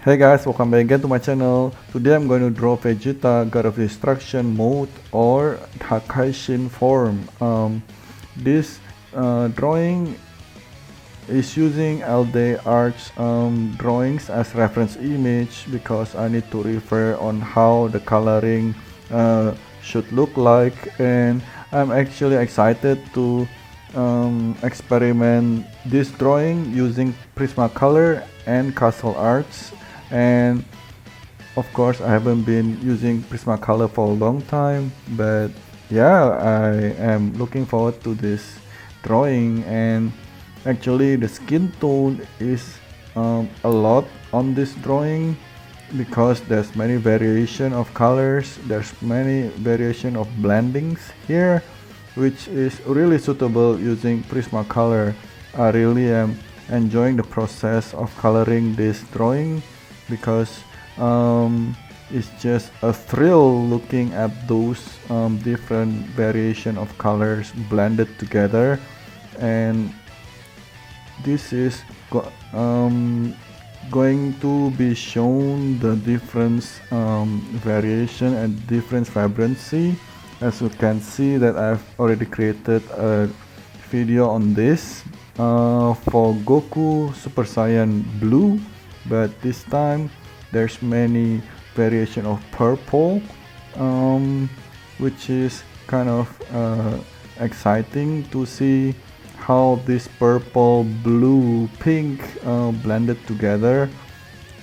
Hey guys, welcome back again to my channel. Today I'm going to draw Vegeta God of Destruction mode or Hakaishin form. This drawing is using Elde Arts drawings as reference image because I need to refer on how the coloring should look like, and I'm actually excited to experiment this drawing using Prismacolor and castlearts. And of course I haven't been using Prismacolor for a long time, but yeah, I am looking forward to this drawing. And actually the skin tone is a lot on this drawing because there's many variation of colors, there's many variation of blendings here, which is really suitable using Prismacolor. I really am enjoying the process of coloring this drawing because it's just a thrill looking at those different variation of colors blended together. And this is going to be shown the difference variation and different vibrancy. As you can see that I've already created a video on this for Goku Super Saiyan Blue, but this time there's many variation of purple, which is kind of exciting to see how this purple, blue, pink blended together.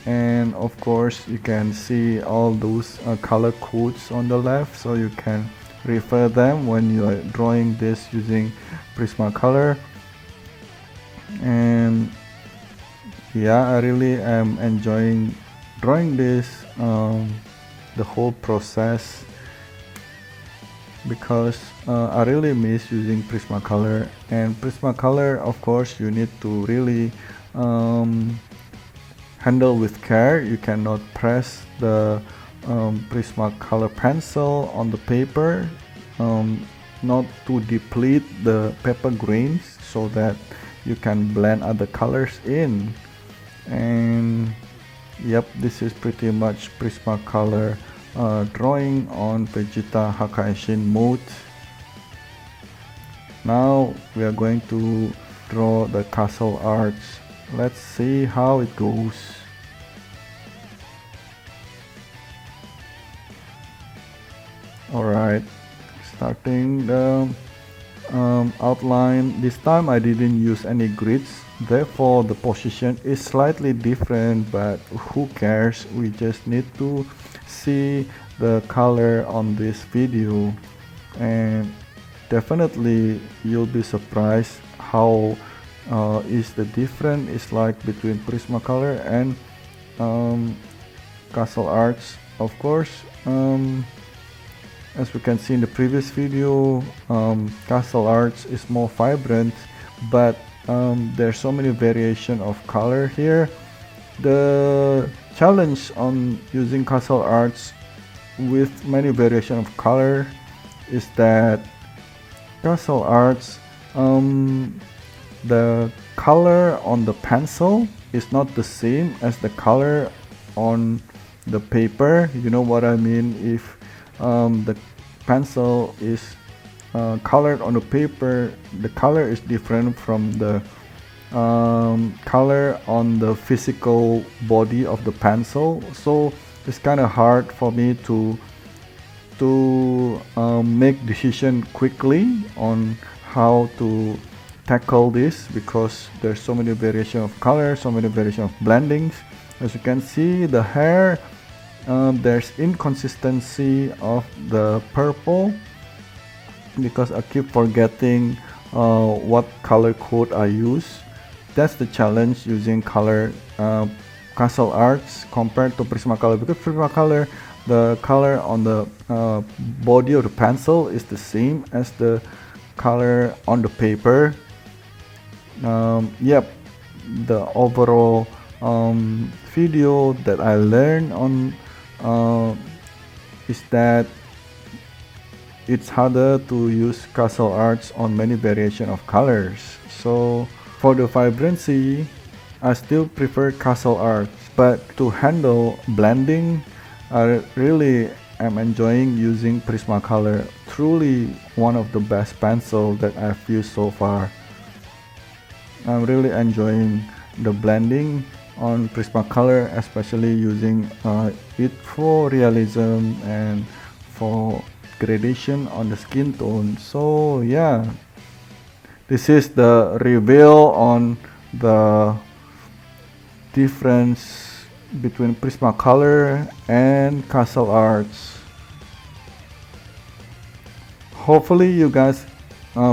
And of course you can see all those color codes on the left, so you can refer them when you are drawing this using Prismacolor. And yeah, I really am enjoying drawing this, the whole process, because I really miss using Prismacolor. And Prismacolor, of course, you need to really handle with care. You cannot press the Prismacolor pencil on the paper, not to deplete the paper grains, so that you can blend other colors in. And yep, this is pretty much Prismacolor drawing on Vegeta Hakaishin mode. Now we are going to draw the castlearts. Let's see how it goes. Alright, starting the outline. This time I didn't use any grids, therefore the position is slightly different, but who cares, we just need to see the color on this video. And definitely you'll be surprised how is the difference is like between Prismacolor and castlearts. Of course, as we can see in the previous video, castlearts is more vibrant, but there's so many variation of color here. The challenge on using castlearts with many variation of color is that castlearts, the color on the pencil is not the same as the color on the paper. You know what I mean? If the pencil is colored on the paper, the color is different from the color on the physical body of the pencil. So it's kind of hard for me to make decision quickly on how to tackle this, because there's so many variation of color, so many variation of blendings. As you can see, the hair, there's inconsistency of the purple because I keep forgetting what color code I use. That's the challenge using color castlearts compared to Prismacolor, because Prismacolor, the color on the body of the pencil is the same as the color on the paper. Yep, the overall video that I learned on is that it's harder to use castlearts on many variation of colors. So for the vibrancy, I still prefer castlearts, but to handle blending, I really am enjoying using Prismacolor. Truly one of the best pencil that I've used so far. I'm really enjoying the blending on Prismacolor, especially using it for realism and for gradation on the skin tone. So yeah, this is the reveal on the difference between Prismacolor and castlearts. Hopefully you guys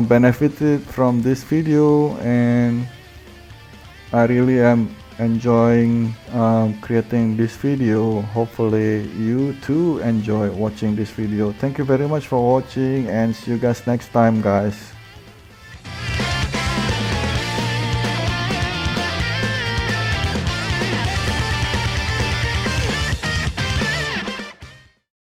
benefited from this video, and I really am enjoying creating this video. Hopefully you too enjoy watching this video. Thank you very much for watching, and see you guys next time, guys.